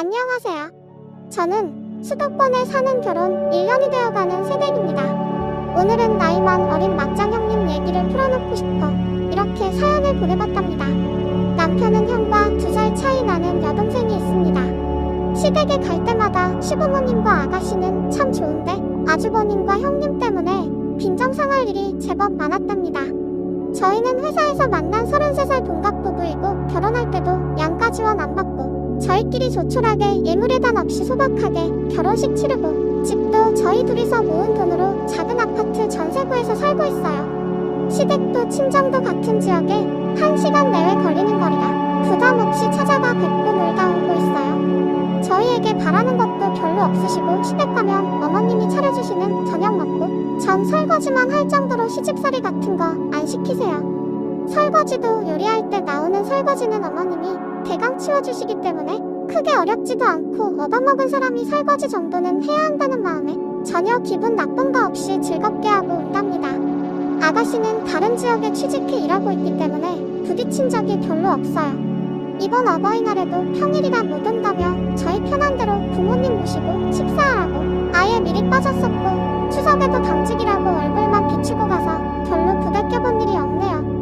안녕하세요. 저는 수도권에 사는 결혼 1년이 되어가는 새댁입니다. 오늘은 나이만 어린 막장 형님 얘기를 풀어놓고 싶어 이렇게 사연을 보내봤답니다. 남편은 형과 2살 차이 나는 여동생이 있습니다. 시댁에 갈 때마다 시부모님과 아가씨는 참 좋은데 아주버님과 형님 때문에 빈정상할 일이 제법 많았답니다. 저희는 회사에서 만난 33살 동갑 부부이고 결혼할 때도 양가 지원 안 받고 저희끼리 조촐하게 예물예단 없이 소박하게 결혼식 치르고 집도 저희 둘이서 모은 돈으로 작은 아파트 전세 구해서 살고 있어요. 시댁도 친정도 같은 지역에 1시간 내외 걸리는 거리라 부담 없이 찾아가 뵙고 놀다 오고 있어요. 저희에게 바라는 것도 별로 없으시고 시댁 가면 어머님이 차려주시는 저녁 먹고 전 설거지만 할 정도로 시집살이 같은 거 안 시키세요. 설거지도 요리할 때 나오는 설거지는 어머님이 대강 치워주시기 때문에 크게 어렵지도 않고 얻어먹은 사람이 설거지 정도는 해야 한다는 마음에 전혀 기분 나쁜 거 없이 즐겁게 하고 온답니다. 아가씨는 다른 지역에 취직해 일하고 있기 때문에 부딪힌 적이 별로 없어요. 이번 어버이날에도 평일이라 못 온다며 저희 편한 대로 부모님 모시고 식사하라고 아예 미리 빠졌었고 추석에도 당직이라고 얼굴만 비추고 가서 별로 부대껴본 일이 없네요.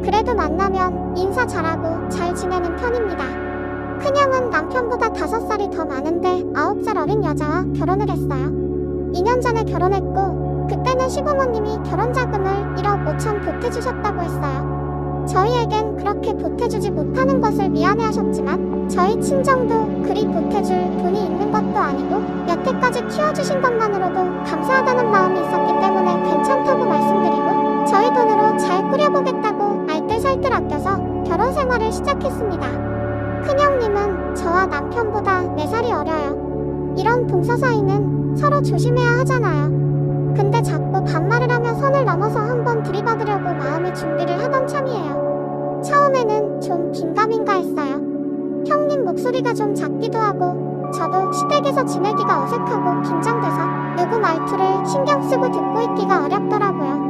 그래도 만나면 인사 잘하고 잘 지내는 편입니다. 큰형은 남편보다 5살이 더 많은데 9살 어린 여자와 결혼을 했어요. 2년 전에 결혼했고 그때는 시부모님이 결혼자금을 1억 5천 보태주셨다고 했어요. 저희에겐 그렇게 보태주지 못하는 것을 미안해하셨지만 저희 친정도 그리 보태줄 돈이 있는 것도 아니고 여태까지 키워주신 것만으로도 감사하다는 마음이 있었기 때문에 괜찮다고 말씀드리고 저희 돈으로 잘 꾸려보겠다고 알뜰살뜰 아껴서 결혼 생활을 시작했습니다. 큰형님은 저와 남편보다 4살이 어려요. 이런 동서 사이는 서로 조심해야 하잖아요. 근데 자꾸 반말을 하며 선을 넘어서 한번 들이받으려고 마음의 준비를 하던 참이에요. 처음에는 좀 긴가민가 했어요. 형님 목소리가 좀 작기도 하고 저도 시댁에서 지내기가 어색하고 긴장돼서 누구 말투를 신경 쓰고 듣고 있기가 어렵더라고요.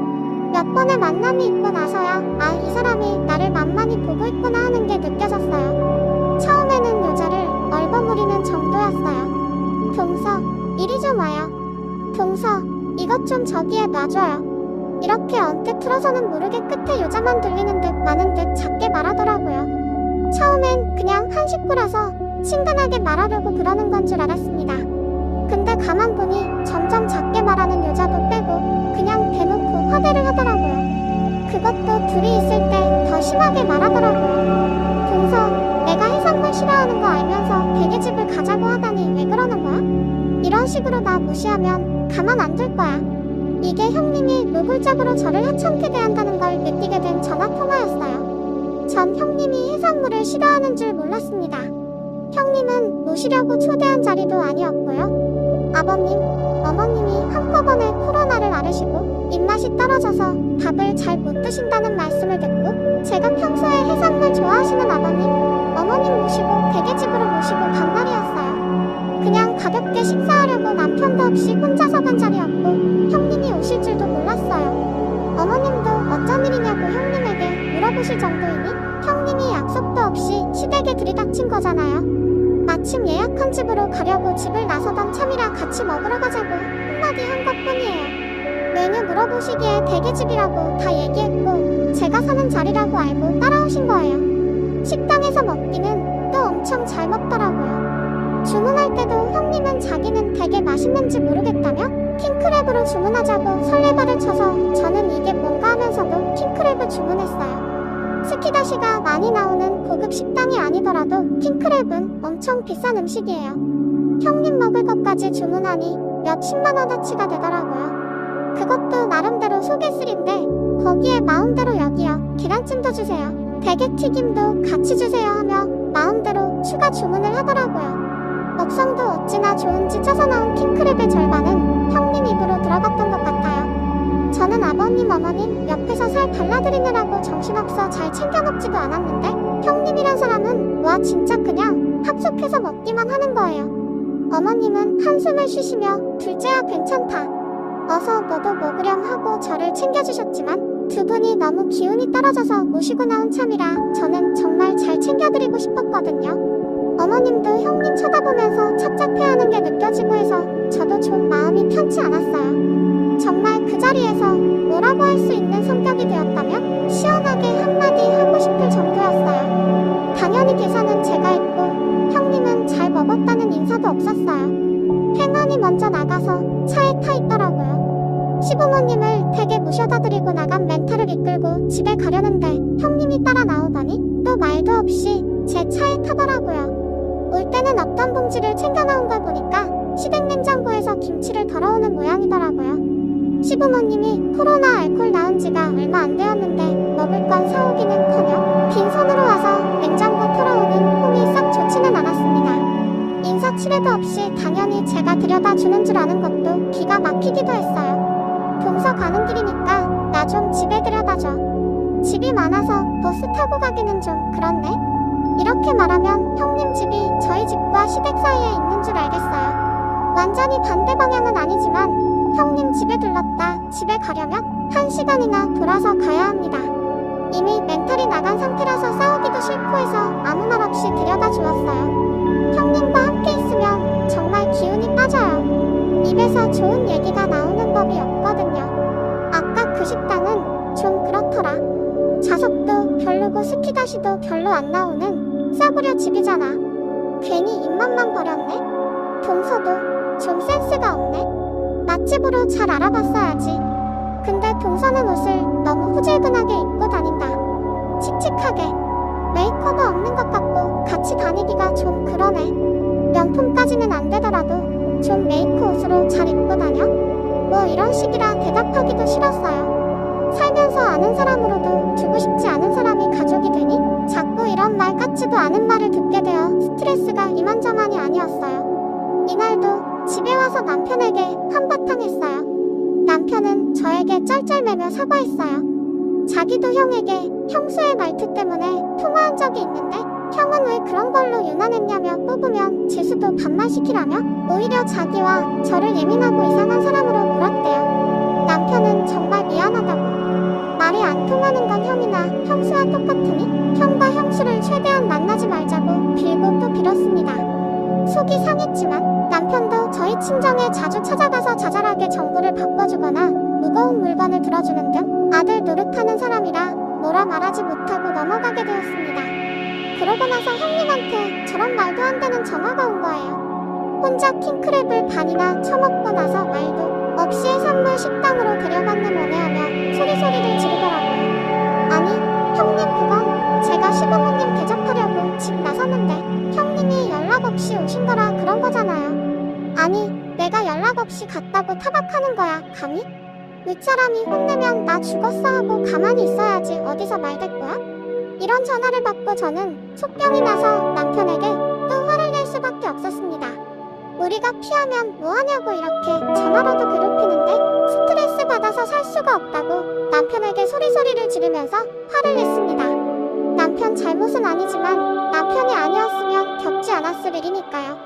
몇 번의 만남이 있고 나서야 이 사람이 나를 만만히 보고 있구나 하는 게 느껴졌어요. 처음에는 여자를 얼버무리는 정도였어요. 동서, 이리 좀 와요. 동서, 이것 좀 저기에 놔줘요. 이렇게 언뜻 틀어서는 모르게 끝에 요자만 들리는 듯 마는 듯 작게 말하더라고요. 처음엔 그냥 한 식구라서 친근하게 말하려고 그러는 건 줄 알았습니다. 근데 가만 보니 점점 작게 말하는 여자도 빼고 그냥 대놓고 화대를 하더라고요. 그것도 둘이 있을 때 더 심하게 말하더라고요. 동서, 내가 해산물 싫어하는 거 알면서 대게집을 가자고 하다니 왜 그러는 거야? 이런 식으로 나 무시하면 가만 안 둘 거야. 이게 형님이 노골적으로 저를 하찮게 대한다는 걸 느끼게 된 전화통화였어요. 전 형님이 해산물을 싫어하는 줄 몰랐습니다. 형님은 모시려고 초대한 자리도 아니었고요. 아버님, 어머님이 한꺼번에 코로나를 앓으시고 입맛이 떨어져서 밥을 잘 못 드신다는 말씀을 듣고 제가 평소에 해산물 좋아하시는 아버님, 어머님 모시고 대게집으로 모시고 간 날이었어요. 그냥 가볍게 식사하려고 남편도 없이 혼자서 간 자리였고 형님이 오실 줄도 몰랐어요. 어머님도 어쩐 일이냐고 형님에게 물어보실 정도이니 형님이 약속도 없이 시댁에 들이닥친 거잖아요. 마침 예약한 집으로 가려고 집을 나서던 참이라 같이 먹으러 가자고 한마디 한 것뿐이에요. 메뉴 물어보시기에 대게집이라고 다 얘기했고 제가 사는 자리라고 알고 따라오신 거예요. 식당에서 먹기는 또 엄청 잘 먹더라고요. 주문할 때도 형님은 자기는 되게 맛있는지 모르겠다며 킹크랩으로 주문하자고 설레발을 쳐서 저는 이게 뭔가 하면서도 킹크랩을 주문했어요. 스키다시가 많이 나오는 고급 식당이 아니더라도 킹크랩은 엄청 비싼 음식이에요. 형님 먹을 것까지 주문하니 몇십만 원어치가 되더라고요. 그것도 나름대로 소개술인데 거기에 마음대로 여기요, 계란찜도 주세요, 대게튀김도 같이 주세요 하며 마음대로 추가 주문을 하더라고요. 먹성도 어찌나 좋은지 쪄서 나온 킹크랩의 절반은 형님 입으로 들어갔던 것 같아요. 저는 아버님, 어머님 옆에서 살 발라드리느라고 정신없어 잘 챙겨 먹지도 않았는데 형님이란 사람은 와 진짜 그냥 합숙해서 먹기만 하는 거예요. 어머님은 한숨을 쉬시며 둘째야 괜찮다, 어서 너도 먹으렴 하고 저를 챙겨주셨지만 두 분이 너무 기운이 떨어져서 모시고 나온 참이라 저는 정말 잘 챙겨드리고 싶었거든요. 어머님도 형님 쳐다보면 하나도 없었어요. 행안이 먼저 나가서 차에 타 있더라고요. 시부모님을 댁에 모셔다 드리고 나간 멘탈을 이끌고 집에 가려는데 형님이 따라 나오더니 또 말도 없이 제 차에 타더라고요. 올 때는 없던 봉지를 챙겨 나온 걸 보니까 시댁 냉장고에서 김치를 덜어오는 모양이더라고요. 시부모님이 코로나 알콜 나온 지가 얼마 안 되었는데 먹을 건 사오기는커녕 빈손으로 와서 냉장고 털어오는 폼이 썩 좋지는 않았습니다. 인사치레도 없이 당연히 제가 들여다 주는 줄 아는 것도 기가 막히기도 했어요. 동서 가는 길이니까 나 좀 집에 들여다줘. 집이 많아서 버스 타고 가기는 좀 그렇네. 이렇게 말하면 형님 집이 저희 집과 시댁 사이에 있는 줄 알겠어요. 완전히 반대 방향은 아니지만 형님 집에 들렀다 집에 가려면 1시간이나 돌아서 가야 합니다. 이미 멘탈이 나간 상태라서 싸우기도 싫고 해서 아무 말 없이 들여다 주었어요. 형님과 함께 있으면 정말 기운이 빠져요. 입에서 좋은 얘기가 나오는 법이 없거든요. 아까 그 식당은 좀 그렇더라. 좌석도 별로고 스키다시도 별로 안 나오는 싸구려 집이잖아. 괜히 입맛만 버렸네. 동서도 좀 센스가 없네. 맛집으로 잘 알아봤어야지. 근데 동서는 옷을 너무 후질근하게 입고 다닌다. 칙칙하게. 메이커도 없는 것 같고 같이 다니기가 좀 그러네. 명품까지는 안 되더라도 좀 메이크 옷으로 잘 입고 다녀? 뭐 이런 식이라 대답하기도 싫었어요. 살면서 아는 사람으로도 두고 싶지 않은 사람이 가족이 되니 자꾸 이런 말 같지도 않은 말을 듣게 되어 스트레스가 이만저만이 아니었어요. 이날도 집에 와서 남편에게 한바탕 했어요. 남편은 저에게 쩔쩔매며 사과했어요. 자기도 형에게 형수의 말투 때문에 통화한 적이 있는데 형은 왜 그런 걸로 유난했냐며 뽑으면 재수도 반말시키라며 오히려 자기와 저를 예민하고 이상한 사람으로 몰았대요. 남편은 정말 미안하다고. 말이 안 통하는 건 형이나 형수와 똑같으니 형과 형수를 최대한 만나지 말자고 빌고 또 빌었습니다. 속이 상했지만 남편도 저희 친정에 자주 찾아가서 자잘하게 정보를 바꿔주거나 무거운 물건을 들어주는 등 아들 노릇하는 사람이라 뭐라 말하지 못하고 넘어가게 되었습니다. 그러고 나서 형님한테 저런 말도 안 되는 전화가 온 거예요. 혼자 킹크랩을 반이나 처먹고 나서 말도 없이 해산물 식당으로 데려갔는 오네하며 소리소리를 지르더라고요. 아니 형님 그건 제가 시부모님 대접하려고 집 나섰는데 형님이 연락 없이 오신 거라 그런 거잖아요. 아니 내가 연락 없이 갔다고 타박하는 거야 감히? 윗사람이 혼내면 나 죽었어 하고 가만히 있어야지 어디서 말대꾸야? 이런 전화를 받고 저는 속병이 나서 남편에게 또 화를 낼 수밖에 없었습니다. 우리가 피하면 뭐하냐고 이렇게 전화로도 괴롭히는데 스트레스 받아서 살 수가 없다고 남편에게 소리소리를 지르면서 화를 냈습니다. 남편 잘못은 아니지만 남편이 아니었으면 겪지 않았을 일이니까요.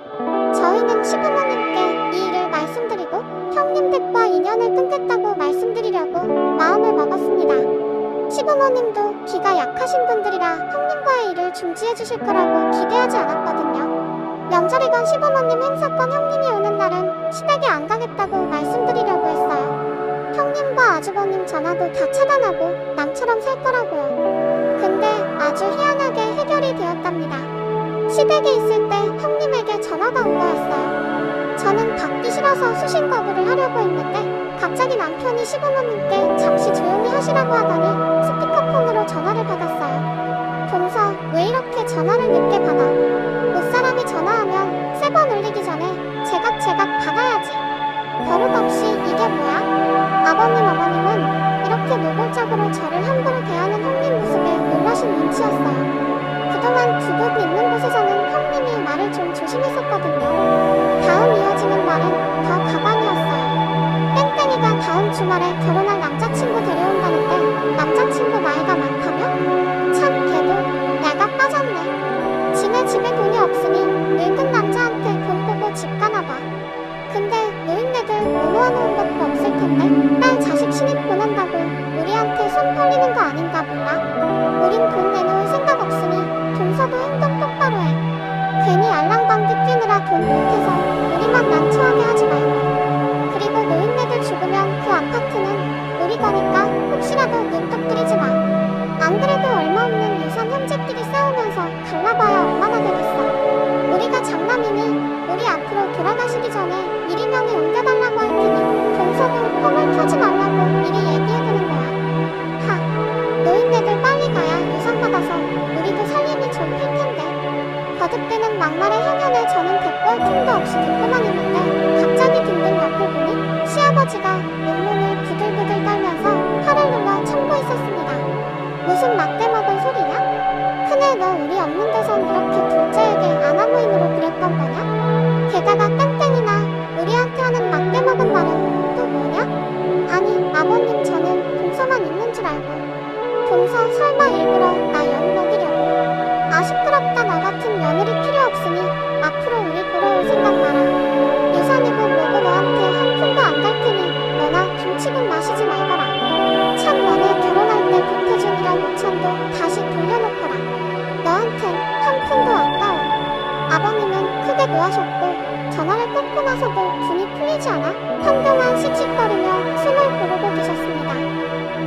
저희는 시부모님께 이 일을 말씀드리고 형님댁과 인연을 끊겠다고 말씀드리려고 마음을 먹었습니다. 시부모님도 기가 약하신 분들이라 형님과의 일을 중지해 주실 거라고 기대하지 않았거든요. 명절이건 시부모님 행사건 형님이 오는 날은 시댁에 안 가겠다고 말씀드리려고 했어요. 형님과 아주버님 전화도 다 차단하고 남처럼 살 거라고요. 근데 아주 희한하게 해결이 되었답니다. 시댁에 있을 때 형님에게 전화가 온 거였어요. 저는 받기 싫어서 수신 거부를 하려고 했는데 갑자기 남편이 시부모님께 잠시 조용히 하시라고 하더니 스피커폰으로 전화를 받았어요. 동서 왜 이렇게 전화를 늦게 받아? 못사람이 전화하면 3번 울리기 전에 제각 받아야지. 버릇없이 이게 뭐야? 아버님 어머님은 이렇게 노골적으로 저를 함부로 대하는 형님 모습에 놀라신 눈치였어요. 그동안 두 분 있는 곳에서는 형님이 말을 좀 조심했었거든요. 다음 이어지는 말은 더 가관이었어요. 땡땡이가 다음 주말에 결혼할 남자친구 데려온다는데 남자친구 나이가 많다며? 참 걔도 내가 빠졌네. 지네 집에 돈이 없으니 늙은 남자한테 돈 보고 집 가나봐. 근데 노인네들 모모아놓은 것도 없을 텐데 딸 자식 신입 보낸다고 우리한테 손 벌리는 거 아닌가 몰라. 우린 돈 내놓을 생각 없으니 동서도 행동 똑바로 해. 괜히 알랑방귀 끼느라 돈 못해서 우리만 난처하게 하지 말고. 그리고 노인네들 죽으면 그 아파트는 우리 거니까 혹시라도 눈독 들이지 마. 안 그래도 얼마 없는 유산 형제끼리 싸우면서 갈라봐야 얼마나 되겠어. 우리가 장남이니 우리 아파 앞으로 돌아가시기 전에 미리 명의 옮겨달라고 할 테니 동서도 펌을 켜지 말라고 미리 얘기해두는 거야. 하, 노인네들 빨리 가야 유산받아서 우리도 살림이 좀 필 텐데. 거듭되는 막말의 향연을 저는 대꾸할 틈도 없이 듣고만 있는데 갑자기 둥근 옆을 보니 시아버지가 눈물을 부들부들 떨면서 팔을 눌러 참고 있었습니다. 무슨 막대 먹은 소리냐? 큰애 너 우리 없는 데선 이렇게 둘째에게 아나무인으로 그랬던 거냐? 게다가 땡땡이나 우리한테 하는 막대 먹은 말은 또 뭐냐? 아니 아버님 저는 동서만 있는 줄 알고. 동서 설마 일부러 나 연 먹이려고. 아 시끄럽다 나 같은 며느리 필요 없으니 앞으로 우리 보러 올 생각 마라. 유산이고 뭐고 너한테 한 푼도 안 갈 테니 너나 김치국 마시지 말거라. 참 너네 결혼할 때 보태준이란 우천도 다시 돌려놓거라. 너한텐 한 푼도 아까워. 아버님은 크게 노하셨고 전화를 끊고 나서도 분이 풀리지 않아 한동안 씩씩거리며 숨을 고르고 계셨습니다.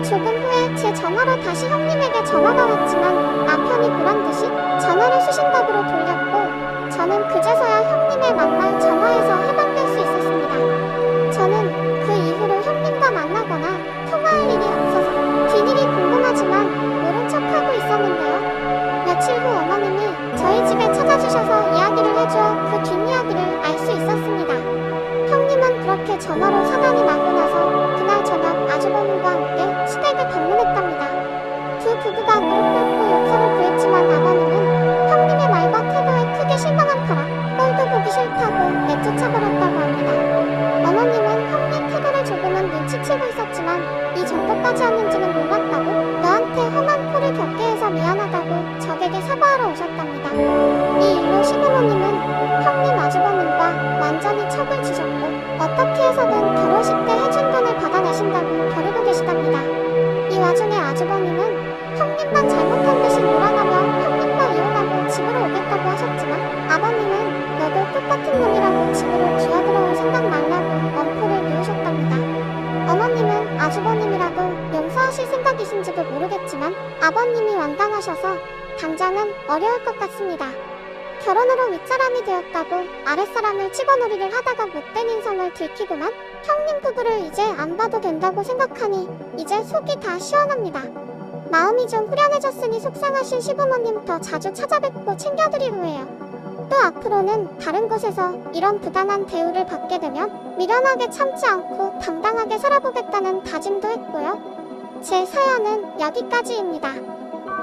조금 후에 제 전화로 다시 형님에게 전화가 왔지만 남편이 보란듯이 전화를 수신답으로 돌렸고 저는 그제서야 형님의 막말 전화에서 해방될 수 있었습니다. 저는 그 이후로 형님과 만나거나 통화할 일이 없어서 비밀이 궁금하지만 모른 척하고 있었는데요. 며칠 후 어머님이 저희 집에 찾아주셔서 이야기를 해줘 그 뒷이야기를 알 수 있었습니다. 형님은 그렇게 전화로 사단이 나고 나서 그날 저녁 아주버님과 함께 시댁을 방문했답니다. 두 부부가 무릎 꿇고 용서를 구했지만 아버님은 형님의 말과 태도에 크게 실망한 터라 꼴도 보기 싫다고 내쫓아버렸다고 합니다. 어머님은 형님 태도를 조금은 눈치채고 있었지만 이 정도까지 하는지는 몰랐다고 너한테 험한 꼴을 겪게 해서 미안하다고 적에게 사과하러 오셨답니다. 이 일로 시부모님은 형님 아주버님과 완전히 척을 지셨고 어떻게 해서든 결혼식 때 해준 돈을 받아내신다고 벼르고 계시답니다. 이 와중에 아주버님은 형님만 잘못한 듯이 몰아가며 형님과 이혼하고 집으로 오겠다고 하셨지만 아버님은 너도 똑같은 놈이라고 집으로 기어들어올 생각 말라고 엄포를 놓으셨답니다. 어머님은 아주버님이라도 용서하실 생각이신지도 모르겠지만 아버님이 완강하셔서 당장은 어려울 것 같습니다. 결혼으로 윗사람이 되었다고 아랫사람을 찍어놀이를 하다가 못된 인성을 들키고만 형님 부부를 이제 안 봐도 된다고 생각하니 이제 속이 다 시원합니다. 마음이 좀 후련해졌으니 속상하신 시부모님 더 자주 찾아뵙고 챙겨드리려 해요. 또 앞으로는 다른 곳에서 이런 부당한 대우를 받게 되면 미련하게 참지 않고 당당하게 살아보겠다는 다짐도 했고요. 제 사연은 여기까지입니다.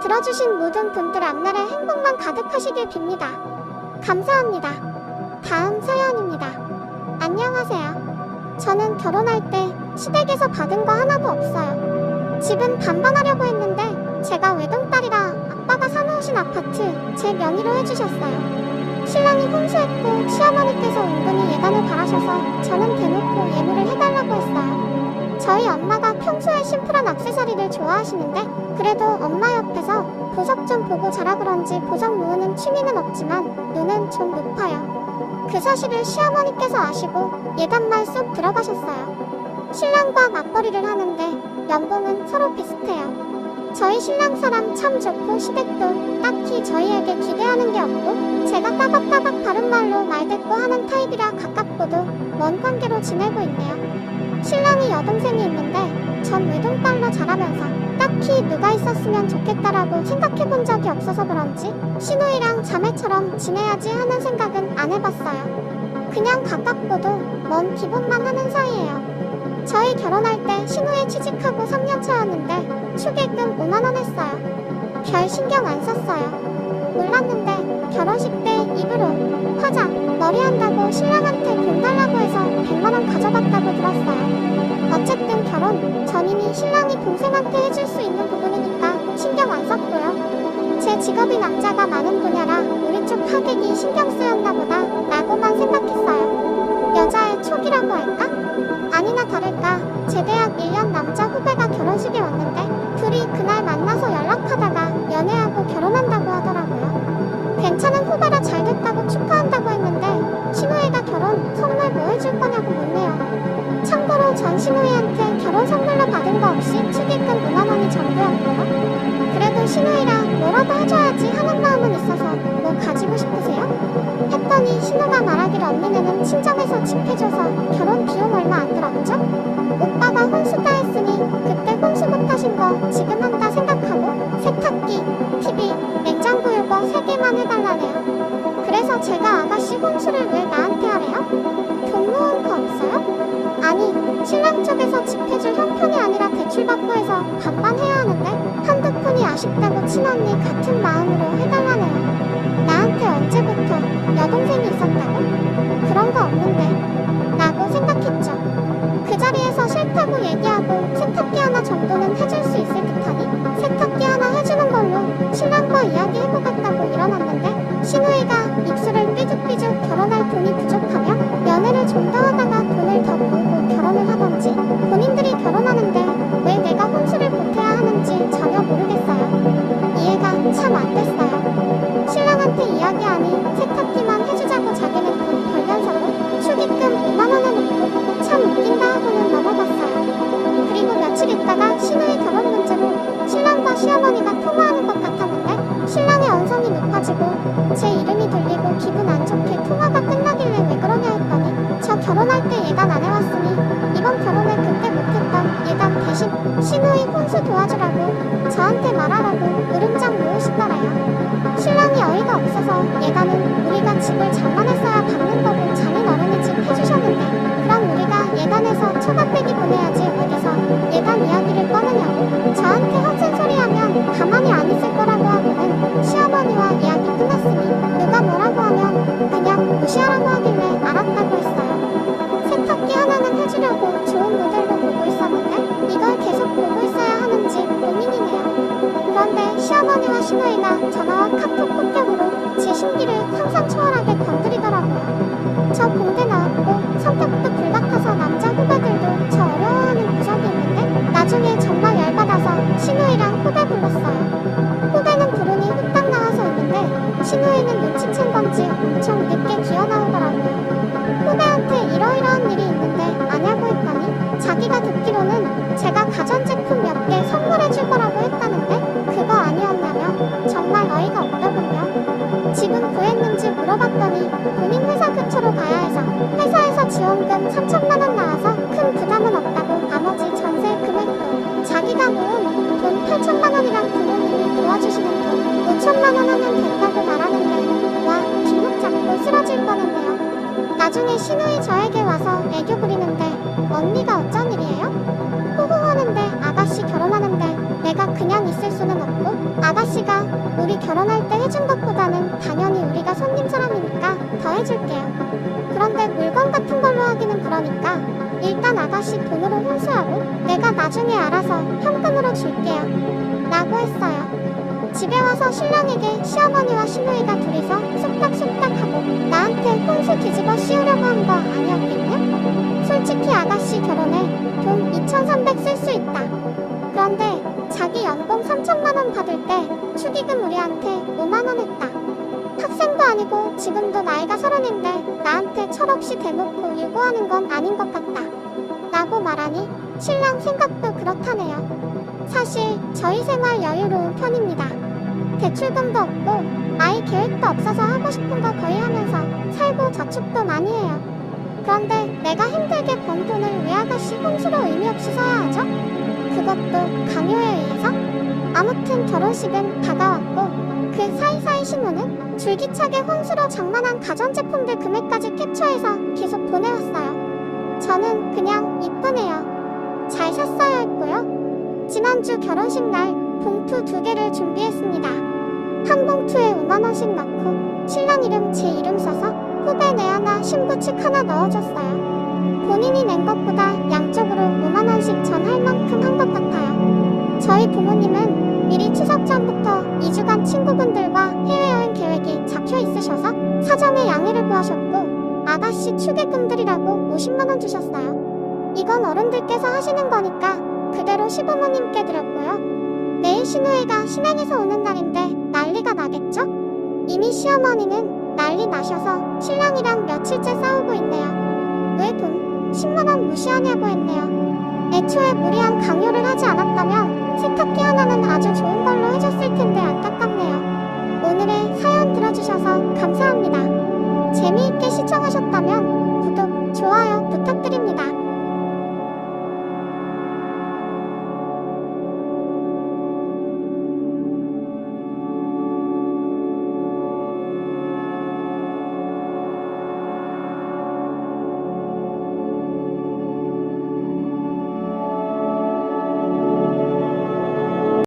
들어주신 모든 분들 앞날에 행복만 가득하시길 빕니다. 감사합니다. 다음 사연입니다. 안녕하세요. 저는 결혼할 때 시댁에서 받은 거 하나도 없어요. 집은 반반하려고 했는데 제가 외동딸이라 아빠가 사놓으신 아파트 제 명의로 해주셨어요. 신랑이 혼수했고 시어머니께서 은근히 예단을 바라셔서 저는 대놓고 예물을 해달라고 했어요. 저희 엄마가 평소에 심플한 액세서리를 좋아하시는데 그래도 엄마 옆에서 보석 좀 보고 자라 그런지 보석 모으는 취미는 없지만 눈은 좀 높아요. 그 사실을 시어머니께서 아시고 예단말 쏙 들어가셨어요. 신랑과 맞벌이를 하는데 연봉은 서로 비슷해요. 저희 신랑 사람 참 좋고 시댁도 딱히 저희에게 기대하는 게 없고 제가 따박따박 바른말로 말대꾸 하는 타입이라 가깝고도 먼 관계로 지내고 있네요. 신랑이 여동생이 있는데 전 외동딸로 자라면서 딱히 누가 있었으면 좋겠다라고 생각해본 적이 없어서 그런지 시누이랑 자매처럼 지내야지 하는 생각은 안 해봤어요. 그냥 가깝고도 먼 기본만 하는 사이예요. 저희 결혼할 때 시누이 취직하고 3년 차였는데 축의금 5만원 했어요. 별 신경 안 썼어요. 몰랐는데 결혼식 때 입으로 화장, 머리 한다고 신랑한테 돈 달라고 해서 100만원 가져갔다고 들었어요. 어쨌든 결혼 전이니 신랑이 동생한테 해줄 수 있는 부분이니까 신경 안 썼고요. 제 직업이 남자가 많은 분야라 우리 쪽 하객이 신경 쓰였나 보다 라고만 생각했어요. 여자의 촉이라고 할까? 아니나 다를까 제 대학 1년 남자 후배가 결혼식에 왔는데 둘이 그날 만나서 연락하다가 연애하고 결혼한다고 하더라고요. 괜찮은 후배라 잘 됐다고 축하한다고 했는데 시누이가 결혼 선물 뭐 해줄 거냐고 묻네요. 참고로 전 시누이한테 결혼 선물로 받은 거 없이 축의금 5만원이 전부였고요. 그래도 시누이랑 뭐라도 해줘야지 하는 마음은 있어서 뭐 가지고 싶으세요? 했더니 그랬더니 신우가 말하길 언니네는 친정에서 집 해줘서 결혼 비용 얼마 안 들었죠? 오빠가 혼수 다 했으니 그때 혼수 못하신 거 지금 한다 생각하고 세탁기, TV, 냉장고 요거 3개만 해달라네요. 그래서 제가 아가씨 혼수를 왜 나한테 하래요? 돈 모은 거 없어요? 아니 신랑 쪽에서 집 해줄 형편이 아니라 대출받고 해서 반반 해야 하는데 한두 푼이 아쉽다고 친언니 같은 마음으로 해달라네요. 나한테 언제부터 여동생이 있었다고? 그런 거 없는데 라고 생각했죠. 그 자리에서 싫다고 얘기하고 세탁기 하나 정도는 해줄 수 있을 듯하니 세탁기 하나 해주는 걸로 신랑과 이야기해보겠다고 일어났는데 신우이가 입술을 삐죽삐죽 결혼할 돈이 부족하면 연애를 좀 더 하다가 돈을 더 모으고 결혼을 하던지 본인들이 결혼하는데 왜 내가 혼수를 보태야 하는지 전혀 모르겠어요. 이해가 참 안 됐어요. 신랑한테 이야기하니 세탁기만 해주자고 자기는 돈 벌면서도 축의금 5만원을 놓고 참 웃긴다 하고는 넘어갔어요. 그리고 며칠 있다가 신우이 결혼 문제로 신랑과 시어머니가 통화하는 것 같았는데 신랑의 언성이 높아지고 제 이름이 들리고 기분 안 좋게 통화가 끝나길래 왜 그러냐 했더니 저 결혼할 때 예단 안 해왔으니 이번 결혼에 그때 못했던 예단 대신 신우이 혼수 도와주라고 저한테 말하라고 으름장 놓으시더래요. 신랑이 어이가 없어서 예단은 우리가 집을 장만했어야 받는 거고 장인 어른이 집 해주셨는데 그럼 우리가 예단해서 초밥빼기 보내야지 어디서 예단 이야기를 꺼내냐고 저한테 헛소리하면 가만히 안 있을 거라고 하고는 시어머니와 이야기 끝났으니 누가 뭐라고 하면 그냥 무시하라고 하길래 알았다고 했어요. 세탁기 하나는 해주려고 좋은 모델로 보고 있었는데 이걸 계속 보고 있어야 하는지 고민이네요. 그런데 시어머니와 신우이가 전화와 카톡 폭격으로 제 심기를 상상초월하게 건드리더라고요. 저 공대 나왔고 성격도 불같아서 남자 후배들도 저 어려워하는 구석이 있는데 나중에 정말 열받아서 신우이랑 후배 불렀어요. 후배는 부르니 후딱 나와서 있는데 신우이는 눈치챈 건지 엄청 늦게 기어나오더라고요. 후배한테 이러이러한 일이 있는데 아냐고 했더니 자기가 듣기로는 제가 가전제품 몇 개 선물해줄 거라고 했다는데 그거 아니었냐며 정말 어이가 없더군요. 집은 구했는지 물어봤더니 본인 회사 근처로 가야 해서 회사에서 지원금 3천만원 나와서 큰 부담은 없다고 나머지 전세 금액도 자기가 모은 돈 8천만원이랑 부모님이 도와주시는 돈 5천만원 하면 된다고 말하는데 와 뒷목 잡고 쓰러질 뻔했네요. 나중에 신우이 저에게 와서 애교 부리는데 언니가 어쩐 일이에요? 호호하는데 아가씨 결혼하는데 내가 그냥 있을 수는 없고 아가씨가 우리 결혼할 때 해준 것보다는 당연히 우리가 손님 사람이니까 더 해줄게요. 그런데 물건 같은 걸로 하기는 그러니까 일단 아가씨 돈으로 혼수하고 내가 나중에 알아서 현금으로 줄게요 라고 했어요. 집에 와서 신랑에게 시어머니와 신우이가 둘이서 쏙닥쏙닥하고 나한테 혼수 뒤집어 씌우려고 한 거 아니었겠냐? 솔직히 아가씨 결혼에 돈 2,300 쓸 수 있다. 그런데 자기 연봉 3천만원 받을 때 축의금 우리한테 5만원 했다. 학생도 아니고 지금도 나이가 30인데 나한테 철없이 대놓고 요구하는 건 아닌 것 같다 라고 말하니 신랑 생각도 그렇다네요. 사실 저희 생활 여유로운 편입니다. 대출금도 없고 아이 계획도 없어서 하고 싶은 거 거의 하면서 살고 저축도 많이 해요. 그런데 내가 힘들게 번 돈을 왜 아가씨 혼수로 의미 없이 써야 하죠? 그것도 강요에 의해서? 아무튼 결혼식은 다가왔고 그 사이사이 신우는 줄기차게 혼수로 장만한 가전제품들 금액까지 캡처해서 계속 보내왔어요. 저는 그냥 이쁘네요. 잘 샀어요 했고요. 지난주 결혼식 날 봉투 2개를 준비했습니다. 한 봉투에 5만원씩 넣고 신랑 이름 제 이름 써서 후배 내 하나 신부 측 하나 넣어줬어요. 본인이 낸 것보다 양쪽으로 5만원씩 전 할 만큼 한 것 같아요. 저희 부모님은 미리 추석 전부터 2주간 친구분들과 해외여행 계획이 잡혀 있으셔서 사정에 양해를 구하셨고 아가씨 축의금들이라고 50만원 주셨어요. 이건 어른들께서 하시는 거니까 그대로 시부모님께 드렸고요. 내일 신우이가 신행에서 오는 날인데 난리가 나겠죠? 이미 시어머니는 난리 나셔서 신랑이랑 며칠째 싸우고 있네요. 왜 돈 10만원 무시하냐고 했네요. 애초에 무리한 강요를 하지 않았다면 세탁기 하나는 아주 좋은 걸로 해줬을